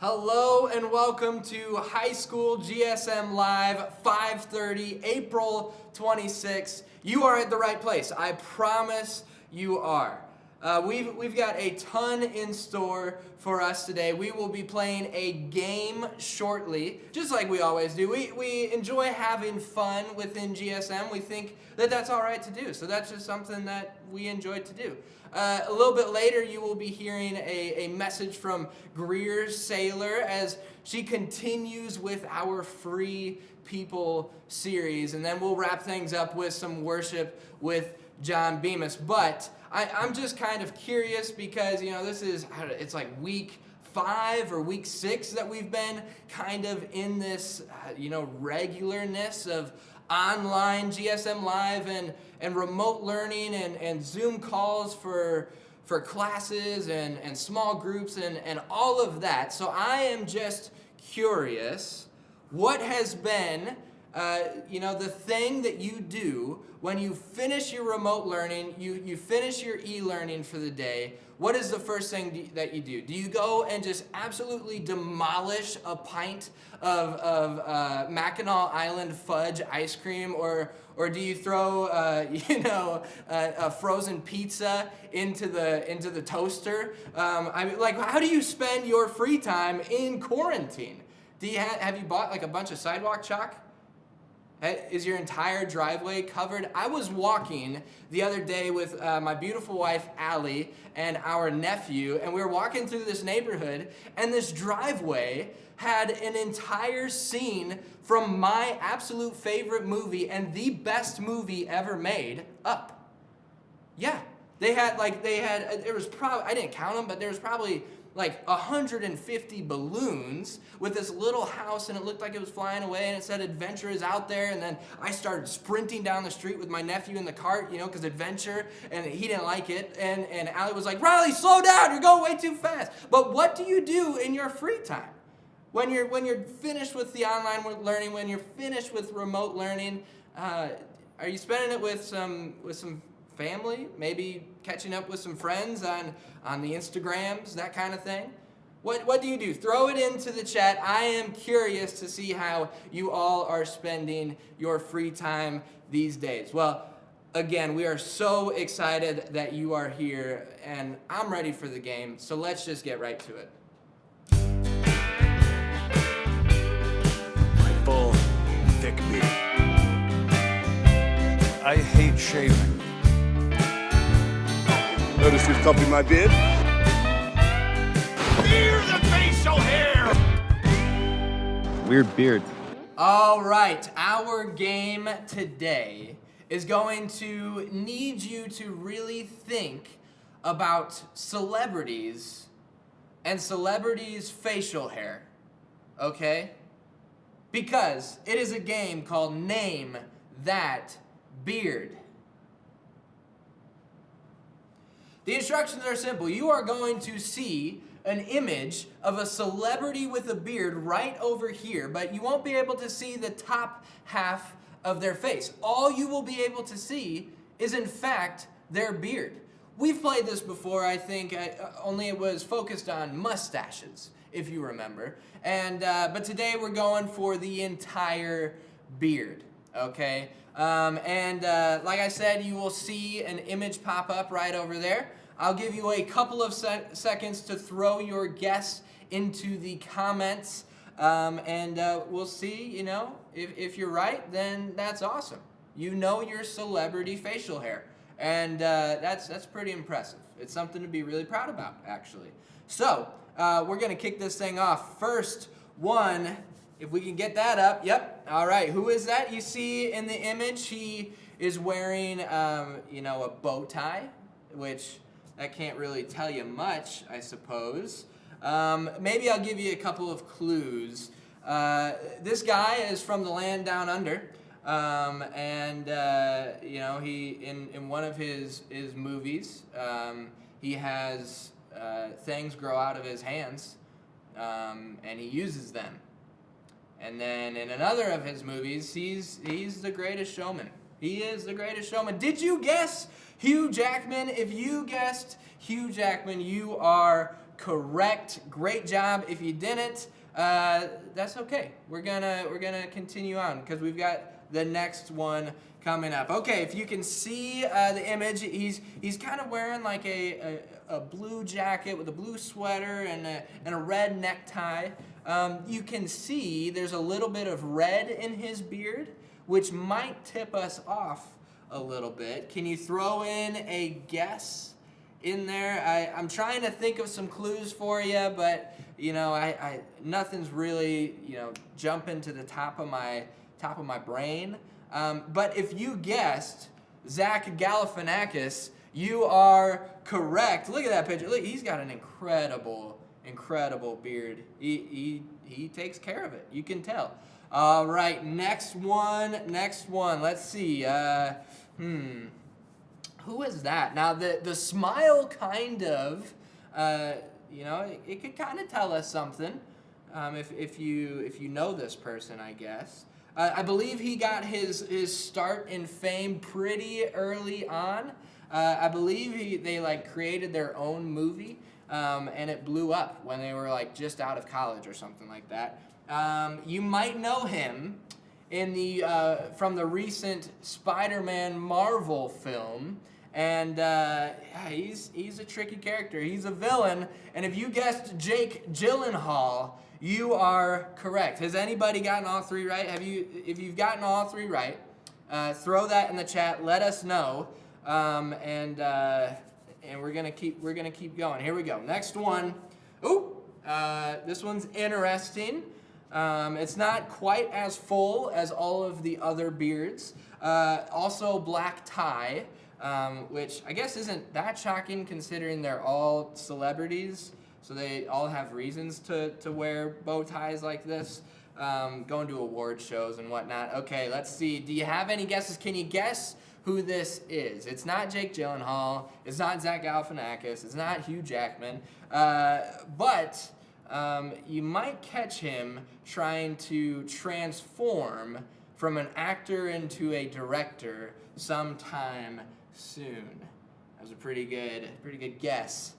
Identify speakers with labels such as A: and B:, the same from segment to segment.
A: Hello and welcome to High School GSM Live 5:30, April 26th. You are at the right place. I promise you are. We've got a ton in store for us today. We will be playing a game shortly, just like we always do. We enjoy having fun within GSM. We think that that's all right to do, so that's just something that we enjoy to do. A little bit later, you will be hearing a message from Greer Sailor as she continues with our Free People series, and then we'll wrap things up with some worship with John Bemis. But I'm just kind of curious because, it's like week 5 or week 6 that we've been kind of in this, regularness of online GSM Live and remote learning and Zoom calls for classes and small groups and all of that. So I am just curious, what has been the thing that you do when you finish your remote learning, you finish your e-learning for the day? What is the first thing that you do? Do you go and just absolutely demolish a pint of Mackinac Island fudge ice cream, or do you throw a frozen pizza into the toaster? How do you spend your free time in quarantine? Have you bought like a bunch of sidewalk chalk? Is your entire driveway covered? I was walking the other day with my beautiful wife, Allie, and our nephew, and we were walking through this neighborhood, and this driveway had an entire scene from my absolute favorite movie and the best movie ever made, Up. Yeah, there was probably, I didn't count them, but there was probably like 150 balloons with this little house, and it looked like it was flying away, and it said adventure is out there. And then I started sprinting down the street with my nephew in the cart, because adventure, and he didn't like it. And Allie was like, Riley, slow down, you're going way too fast. But what do you do in your free time? When you're finished with the online learning, when you're finished with remote learning, are you spending it with some family, maybe catching up with some friends on the Instagrams, that kind of thing? What do you do? Throw it into the chat. I am curious to see how you all are spending your free time these days. Well, again, we are so excited that you are here, and I'm ready for the game, so let's just get right to it.
B: My full, thick beard. I hate shaving.
C: Notice you've copied my beard?
B: Fear the facial hair!
D: Weird beard.
A: All right, our game today is going to need you to really think about celebrities and celebrities' facial hair, okay? Because it is a game called Name That Beard. The instructions are simple. You are going to see an image of a celebrity with a beard right over here, but you won't be able to see the top half of their face. All you will be able to see is, in fact, their beard. We've played this before, I think, only it was focused on mustaches, if you remember. But today we're going for the entire beard, okay? Like I said, you will see an image pop up right over there. I'll give you a couple of seconds to throw your guess into the comments, we'll see, if you're right, then that's awesome. You know your celebrity facial hair, and that's pretty impressive. It's something to be really proud about, actually. So, we're going to kick this thing off. First one, if we can get that up. Yep. All right. Who is that you see in the image? He is wearing, a bow tie, which that can't really tell you much, I suppose. Maybe I'll give you a couple of clues. This guy is from the land down under, he in one of his movies, he has things grow out of his hands, and he uses them. And then in another of his movies, he's the greatest showman. He is the greatest showman. Did you guess Hugh Jackman? If you guessed Hugh Jackman, you are correct. Great job. If you didn't, that's okay. We're gonna continue on because we've got the next one coming up. Okay, if you can see the image, he's kind of wearing like a blue jacket with a blue sweater and a red necktie. You can see there's a little bit of red in his beard, which might tip us off a little bit. Can you throw in a guess in there? I'm trying to think of some clues for you, but I nothing's really jumping to the top of my brain. But if you guessed Zach Galifianakis, you are correct. Look at that picture. Look, he's got an incredible beard. He takes care of it. You can tell. All right, next one. Let's see. Who is that? Now the smile kind of, it could kind of tell us something. If you know this person, I guess. I believe he got his start in fame pretty early on. I believe they created their own movie, and it blew up when they were just out of college or something like that. You might know him from the recent Spider-Man Marvel film, and he's a tricky character. He's a villain, and if you guessed Jake Gyllenhaal, you are correct. Has anybody gotten all three right? If you've gotten all three right, throw that in the chat. Let us know, and we're gonna keep going. Here we go. Next one. Ooh, this one's interesting. It's not quite as full as all of the other beards. Also black tie, which I guess isn't that shocking considering they're all celebrities. So they all have reasons to wear bow ties like this, going to award shows and whatnot. Okay, let's see. Do you have any guesses? Can you guess who this is? It's not Jake Gyllenhaal. It's not Zach Galifianakis. It's not Hugh Jackman. But you might catch him trying to transform from an actor into a director sometime soon. That was a pretty good guess.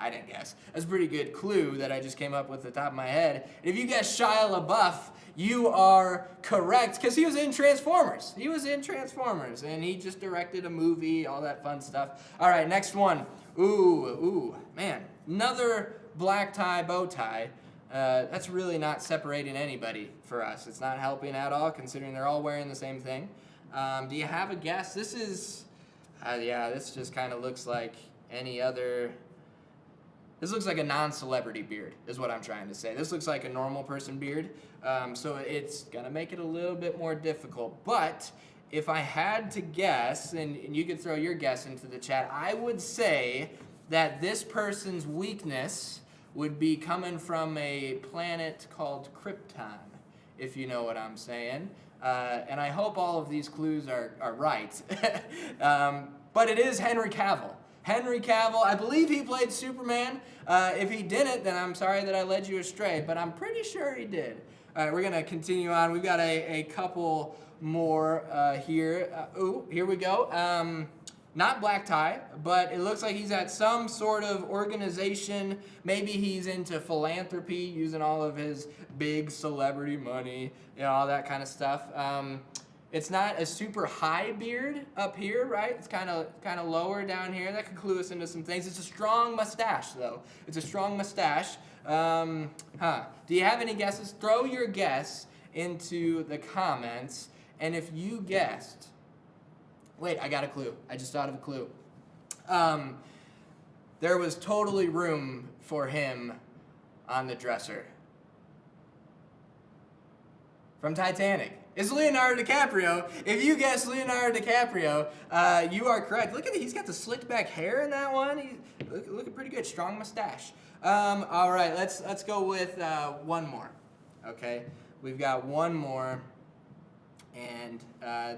A: I didn't guess. That's a pretty good clue that I just came up with at the top of my head. And if you guess Shia LaBeouf, you are correct, because he was in Transformers. And he just directed a movie, all that fun stuff. All right, next one. Ooh, man. Another black tie, bow tie. That's really not separating anybody for us. It's not helping at all, considering they're all wearing the same thing. Do you have a guess? This is, this just kind of looks like any other. This looks like a non-celebrity beard, is what I'm trying to say. This looks like a normal person beard, so it's gonna make it a little bit more difficult. But if I had to guess, and you could throw your guess into the chat, I would say that this person's weakness would be coming from a planet called Krypton, if you know what I'm saying. And I hope all of these clues are right. But it is Henry Cavill. Henry Cavill, I believe he played Superman. If he didn't, then I'm sorry that I led you astray, but I'm pretty sure he did. All right, we're going to continue on. We've got a couple more here. Here we go. Not black tie, but it looks like he's at some sort of organization. Maybe he's into philanthropy, using all of his big celebrity money, all that kind of stuff. It's not a super high beard up here, right? It's kind of lower down here. That could clue us into some things. It's a strong mustache, though. It's a strong mustache. Do you have any guesses? Throw your guess into the comments. And if you guessed, wait, I got a clue. I just thought of a clue. There was totally room for him on the dresser. From Titanic. It's Leonardo DiCaprio. If you guess Leonardo DiCaprio, you are correct. Look at it. He's got the slicked back hair in that one. He's looking pretty good. Strong mustache. All right, let's go with one more. Okay, we've got one more, and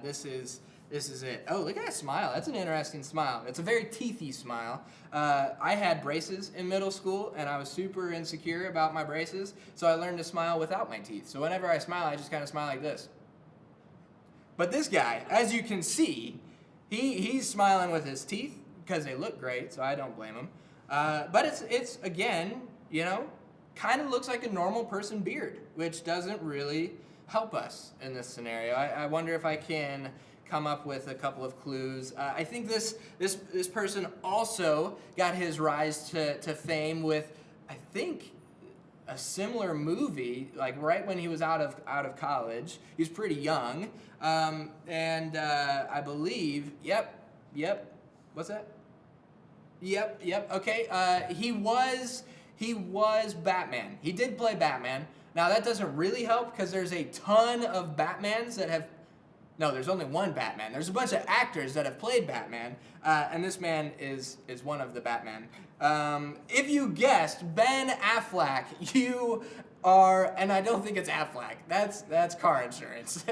A: this is it. Oh, look at that smile. That's an interesting smile. It's a very teethy smile. I had braces in middle school, and I was super insecure about my braces, so I learned to smile without my teeth. So whenever I smile, I just kind of smile like this. But this guy, as you can see, he's smiling with his teeth because they look great, so I don't blame him. But it's again, kind of looks like a normal person beard, which doesn't really help us in this scenario. I wonder if I can come up with a couple of clues. I think this person also got his rise to fame with, I think, a similar movie, like right when he was out of college. He was pretty young, and I believe, yep, what's that? Yep. Okay. He was Batman. He did play Batman. Now that doesn't really help because there's a ton of Batmans that have. No, there's only one Batman. There's a bunch of actors that have played Batman, and this man is one of the Batman. If you guessed Ben Affleck, you are, and I don't think it's Affleck. That's car insurance.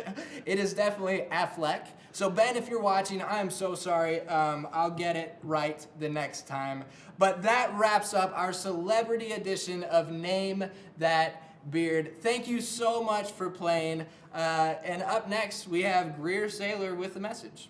A: It is definitely Affleck. So Ben, if you're watching, I'm so sorry. I'll get it right the next time. But that wraps up our celebrity edition of Name That Beard. Thank you so much for playing. And up next, we have Greer Saylor with the message.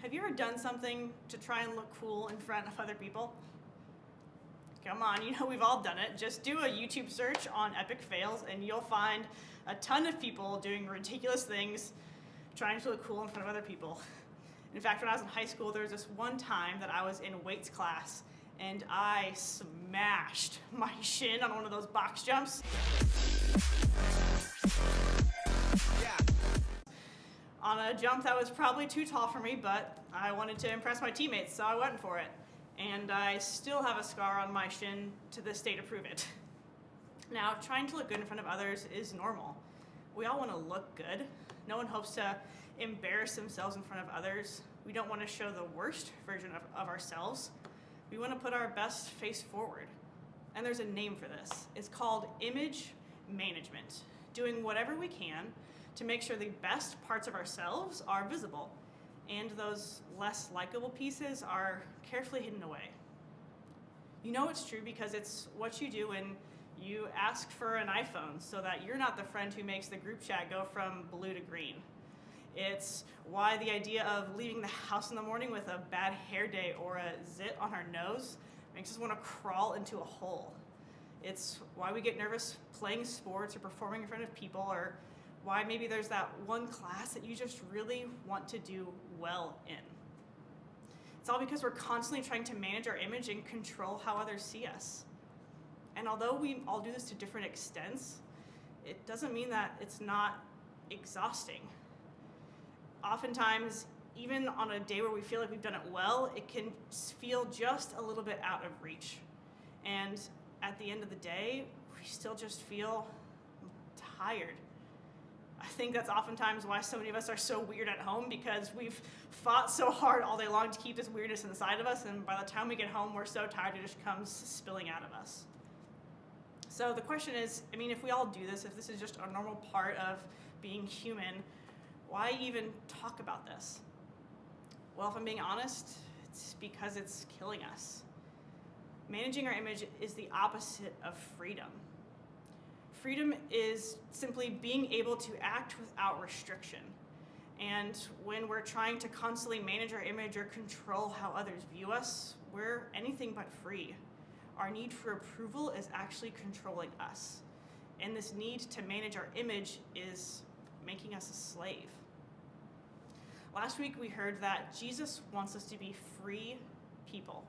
D: Have you ever done something to try and look cool in front of other people? Come on, we've all done it. Just do a YouTube search on epic fails and you'll find a ton of people doing ridiculous things trying to look cool in front of other people. In fact, when I was in high school, there was this one time that I was in weights class and I smashed my shin on one of those box jumps. On a jump that was probably too tall for me, but I wanted to impress my teammates, so I went for it. And I still have a scar on my shin to this day to prove it. Now, trying to look good in front of others is normal. We all want to look good. No one hopes to embarrass themselves in front of others. We don't want to show the worst version of ourselves. We want to put our best face forward. And there's a name for this. It's called image management. Doing whatever we can to make sure the best parts of ourselves are visible and those less likable pieces are carefully hidden away. You know it's true because it's what you do when you ask for an iPhone so that you're not the friend who makes the group chat go from blue to green. It's why the idea of leaving the house in the morning with a bad hair day or a zit on our nose makes us want to crawl into a hole. It's why we get nervous playing sports or performing in front of people, or why maybe there's that one class that you just really want to do well in. It's all because we're constantly trying to manage our image and control how others see us. And although we all do this to different extents, it doesn't mean that it's not exhausting. Oftentimes, even on a day where we feel like we've done it well, it can feel just a little bit out of reach. And at the end of the day, we still just feel tired. I think that's oftentimes why so many of us are so weird at home, because we've fought so hard all day long to keep this weirdness inside of us, and by the time we get home, we're so tired it just comes spilling out of us. So the question is, if we all do this, if this is just a normal part of being human, why even talk about this? Well, if I'm being honest, it's because it's killing us. Managing our image is the opposite of freedom. Freedom is simply being able to act without restriction. And when we're trying to constantly manage our image or control how others view us, we're anything but free. Our need for approval is actually controlling us. And this need to manage our image is making us a slave. Last week we heard that Jesus wants us to be free people.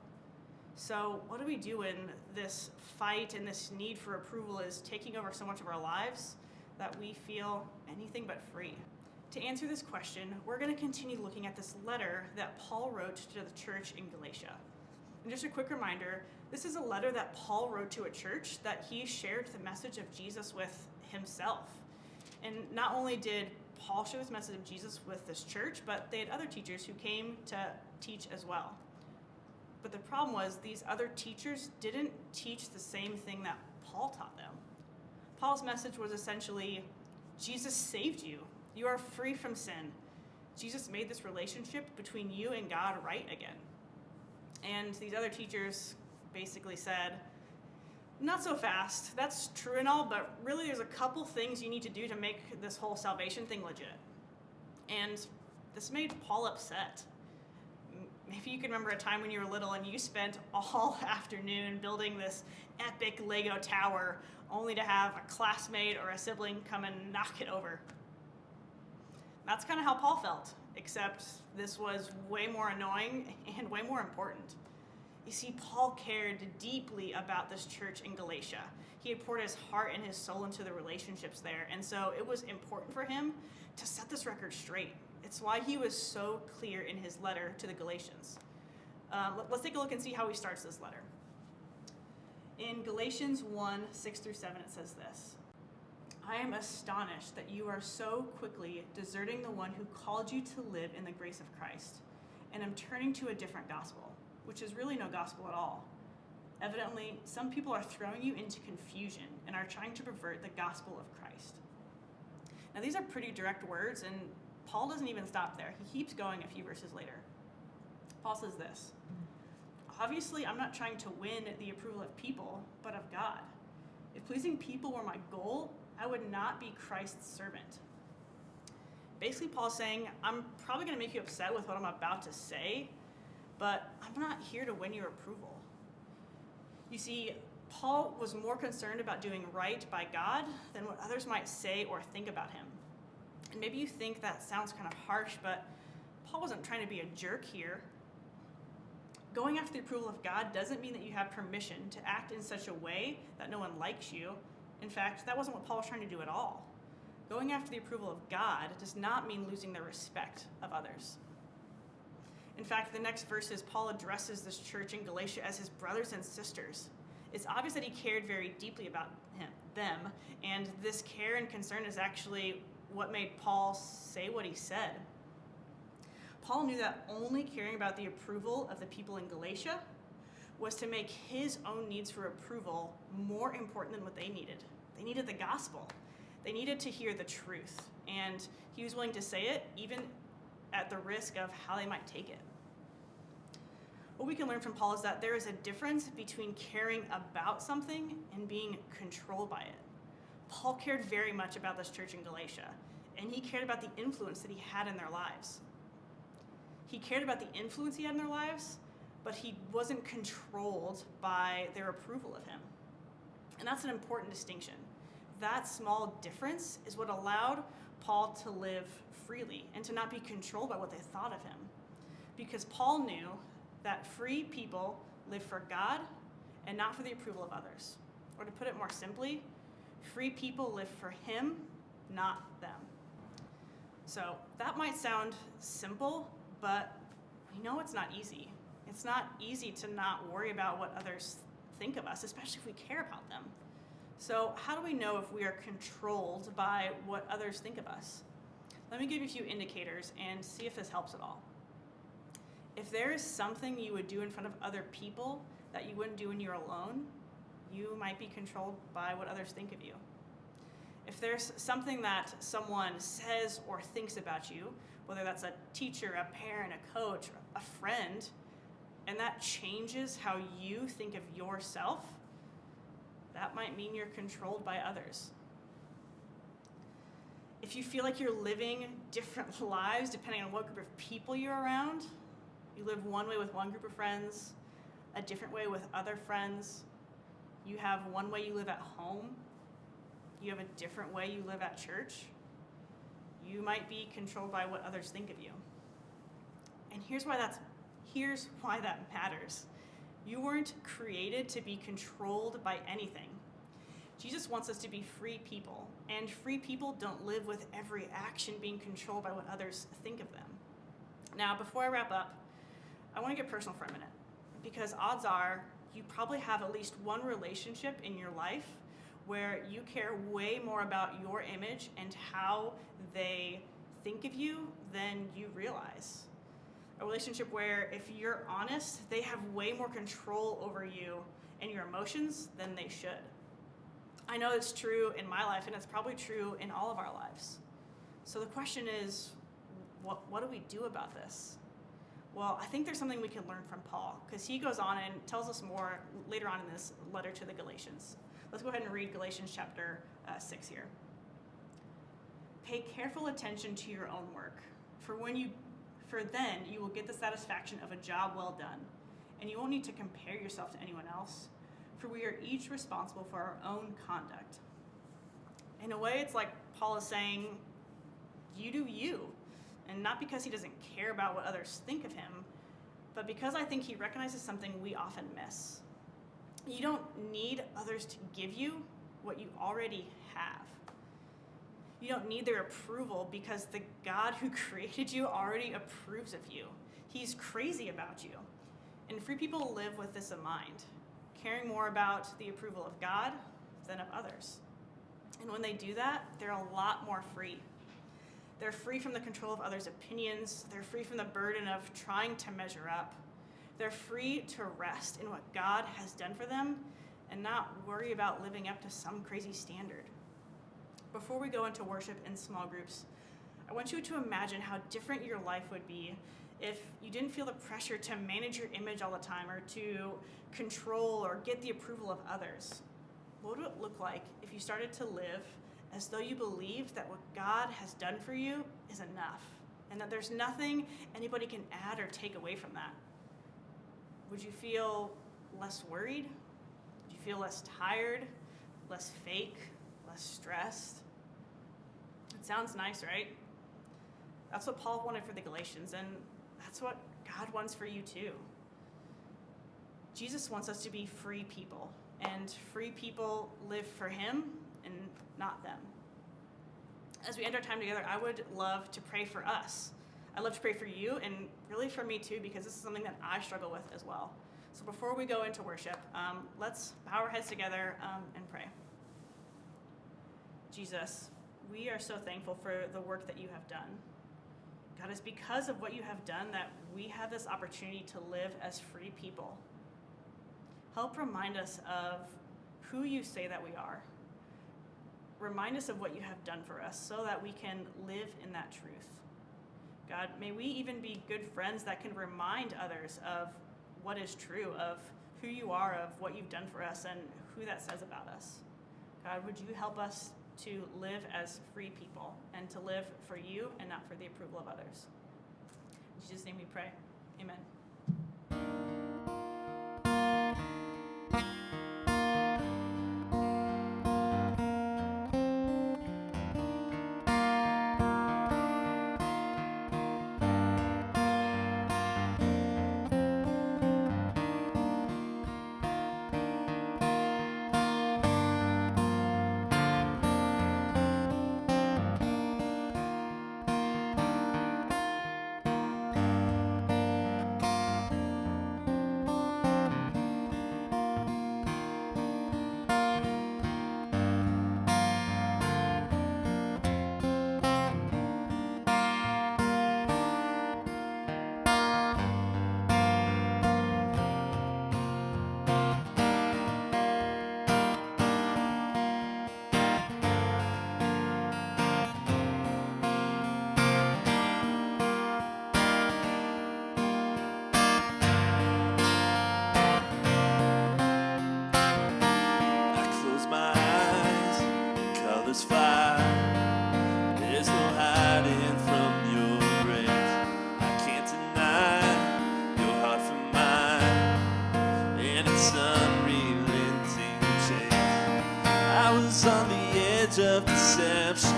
D: So what do we do when this fight and this need for approval is taking over so much of our lives that we feel anything but free? To answer this question, we're going to continue looking at this letter that Paul wrote to the church in Galatia. And just a quick reminder, this is a letter that Paul wrote to a church that he shared the message of Jesus with himself. And not only did Paul share this message of Jesus with this church, but they had other teachers who came to teach as well. But the problem was these other teachers didn't teach the same thing that Paul taught them. Paul's message was essentially, Jesus saved you. You are free from sin. Jesus made this relationship between you and God right again. And these other teachers basically said, not so fast. That's true and all, but really there's a couple things you need to do to make this whole salvation thing legit. And this made Paul upset. Maybe you can remember a time when you were little and you spent all afternoon building this epic Lego tower only to have a classmate or a sibling come and knock it over. That's kind of how Paul felt, except this was way more annoying and way more important. You see, Paul cared deeply about this church in Galatia. He had poured his heart and his soul into the relationships there, and so it was important for him to set this record straight. It's why he was so clear in his letter to the Galatians. Let's take a look and see how he starts this letter. In Galatians 1, 6 through 7, it says this: I am astonished that you are so quickly deserting the one who called you to live in the grace of Christ, and am turning to a different gospel, which is really no gospel at all. Evidently, some people are throwing you into confusion and are trying to pervert the gospel of Christ. Now, these are pretty direct words, and Paul doesn't even stop there. He keeps going a few verses later. Paul says this: obviously, I'm not trying to win the approval of people, but of God. If pleasing people were my goal, I would not be Christ's servant. Basically, Paul's saying, I'm probably going to make you upset with what I'm about to say, but I'm not here to win your approval. You see, Paul was more concerned about doing right by God than what others might say or think about him. And maybe you think that sounds kind of harsh, but Paul wasn't trying to be a jerk here. Going after the approval of God doesn't mean that you have permission to act in such a way that no one likes you. In fact, that wasn't what Paul was trying to do at all. Going after the approval of God does not mean losing the respect of others. In fact, the next verses, Paul addresses this church in Galatia as his brothers and sisters. It's obvious that he cared very deeply about them, and this care and concern is actually what made Paul say what he said. Paul knew that only caring about the approval of the people in Galatia was to make his own needs for approval more important than what they needed. They needed the gospel. They needed to hear the truth, and he was willing to say it even at the risk of how they might take it. What we can learn from Paul is that there is a difference between caring about something and being controlled by it. Paul cared very much about this church in Galatia, and he cared about the influence that he had in their lives. He cared about the influence he had in their lives, but he wasn't controlled by their approval of him. And that's an important distinction. That small difference is what allowed Paul to live freely and to not be controlled by what they thought of him. Because Paul knew that free people live for God and not for the approval of others. Or to put it more simply, free people live for him, not them. So that might sound simple, but we know it's not easy. It's not easy to not worry about what others think of us, especially if we care about them. So how do we know if we are controlled by what others think of us? Let me give you a few indicators and see if this helps at all. If there is something you would do in front of other people that you wouldn't do when you're alone, you might be controlled by what others think of you. If there's something that someone says or thinks about you, whether that's a teacher, a parent, a coach, a friend, and that changes how you think of yourself, that might mean you're controlled by others. If you feel like you're living different lives depending on what group of people you're around, you live one way with one group of friends, a different way with other friends, you have one way you live at home, you have a different way you live at church, you might be controlled by what others think of you. And here's why that matters. You weren't created to be controlled by anything. Jesus wants us to be free people, and free people don't live with every action being controlled by what others think of them. Now, before I wrap up, I want to get personal for a minute. because odds are you probably have at least one relationship in your life where you care way more about your image and how they think of you than you realize. A relationship where, if you're honest, they have way more control over you and your emotions than they should. I know it's true in my life, and it's probably true in all of our lives. So the question is, what do we do about this? Well, I think there's something we can learn from Paul, because he goes on and tells us more later on in this letter to the Galatians. Let's go ahead and read Galatians chapter 6 here. Pay careful attention to your own work, for then you will get the satisfaction of a job well done, and you won't need to compare yourself to anyone else, for we are each responsible for our own conduct. In a way, it's like Paul is saying, you do you, and not because he doesn't care about what others think of him, but because I think he recognizes something we often miss. You don't need others to give you what you already have. You don't need their approval because the God who created you already approves of you. He's crazy about you. And free people live with this in mind, caring more about the approval of God than of others. And when they do that, they're a lot more free. They're free from the control of others' opinions. They're free from the burden of trying to measure up. They're free to rest in what God has done for them and not worry about living up to some crazy standard. Before we go into worship in small groups, I want you to imagine how different your life would be if you didn't feel the pressure to manage your image all the time or to control or get the approval of others. What would it look like if you started to live as though you believed that what God has done for you is enough and that there's nothing anybody can add or take away from that? Would you feel less worried? Would you feel less tired, less fake, less stressed? It sounds nice, right? That's what Paul wanted for the Galatians, and that's what God wants for you too. Jesus wants us to be free people, and free people live for him and not them. As we end our time together, I would love to pray for us. I'd love to pray for you, and really for me too, because this is something that I struggle with as well. So before we go into worship, let's bow our heads together and pray. Jesus, we are so thankful for the work that you have done. God, it's because of what you have done that we have this opportunity to live as free people. Help remind us of who you say that we are. Remind us of what you have done for us so that we can live in that truth. God, may we even be good friends that can remind others of what is true, of who you are, of what you've done for us, and who that says about us. God, would you help us to live as free people and to live for you and not for the approval of others. In Jesus' name we pray. Amen.
E: Of deception,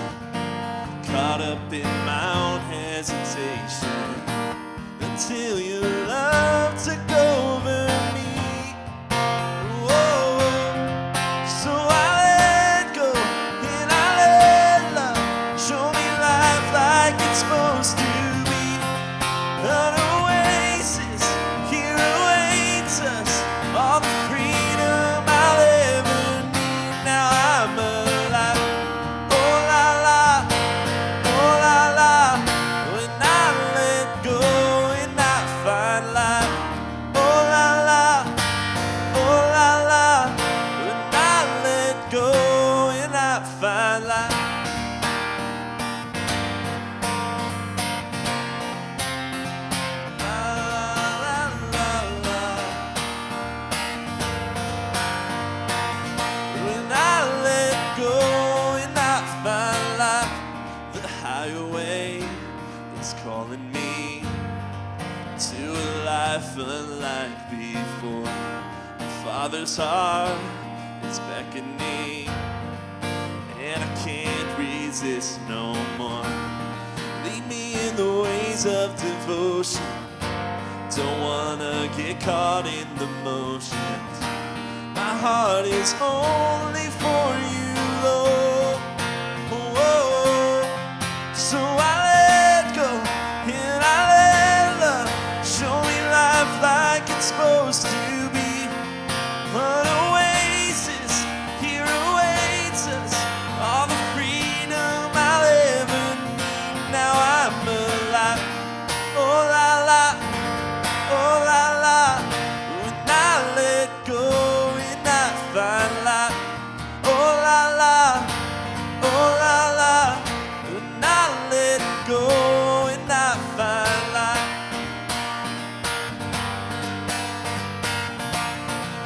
E: caught up in my own hesitation, until your love took over me. Whoa. So I let go and I let love show me life like it's supposed to be. An oasis here awaits life unlike before. The Father's heart is beckoning, and I can't resist no more. Lead me in the ways of devotion. Don't wanna get caught in the motions. My heart is only for you, Lord. Oh, so I let go and I let love show me life like it's supposed to be. An oasis here awaits us, all the freedom I'll ever need. Now I'm alive. Oh la la, oh la la. When I let go and I find life. Oh la la, oh la la. When I let go and I find life.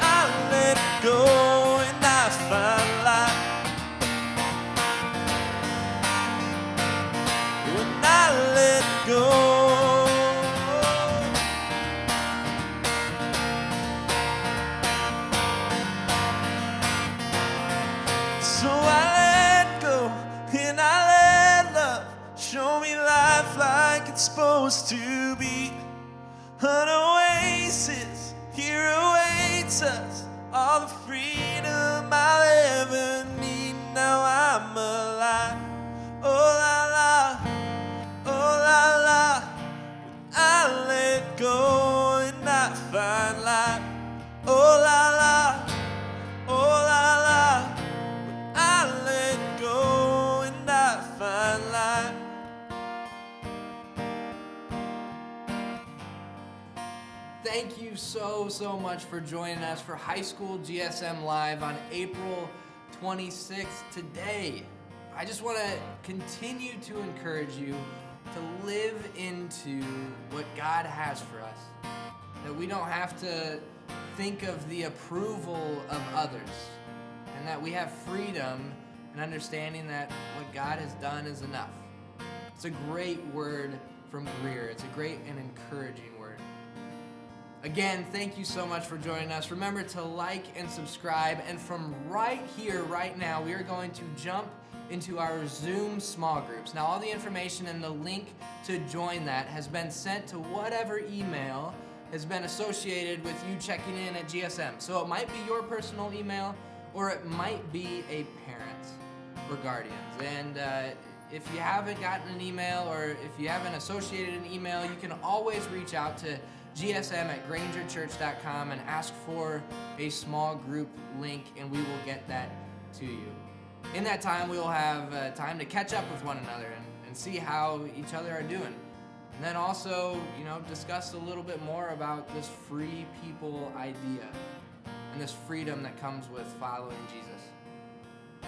E: I let go and I find life. When I let go. So I let go and I let love show me life like it's supposed to be. An oasis here awaits us, all the freedom I'll ever need. Now I'm alive. Oh la la, oh la la. When I let go and I find life. Oh la la, oh la la. When I let go and I find life.
A: Thank you so much for joining us for High School GSM Live on April 26th. Today, I just want to continue to encourage you to live into what God has for us. That we don't have to think of the approval of others, and that we have freedom and understanding that what God has done is enough. It's a great word from Greer. It's a great and encouraging word. Again, thank you so much for joining us. Remember to like and subscribe. And from right here, right now, we are going to jump into our Zoom small groups. Now, all the information and the link to join that has been sent to whatever email has been associated with you checking in at GSM. So it might be your personal email, or it might be a parent or guardian's. And if you haven't gotten an email, or if you haven't associated an email, you can always reach out to gsm@grangerchurch.com and ask for a small group link, and we will get that to you. In that time, we will have time to catch up with one another and see how each other are doing. And then also, discuss a little bit more about this free people idea and this freedom that comes with following Jesus.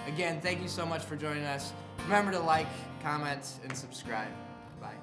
A: Again, thank you so much for joining us. Remember to like, comment, and subscribe. Bye.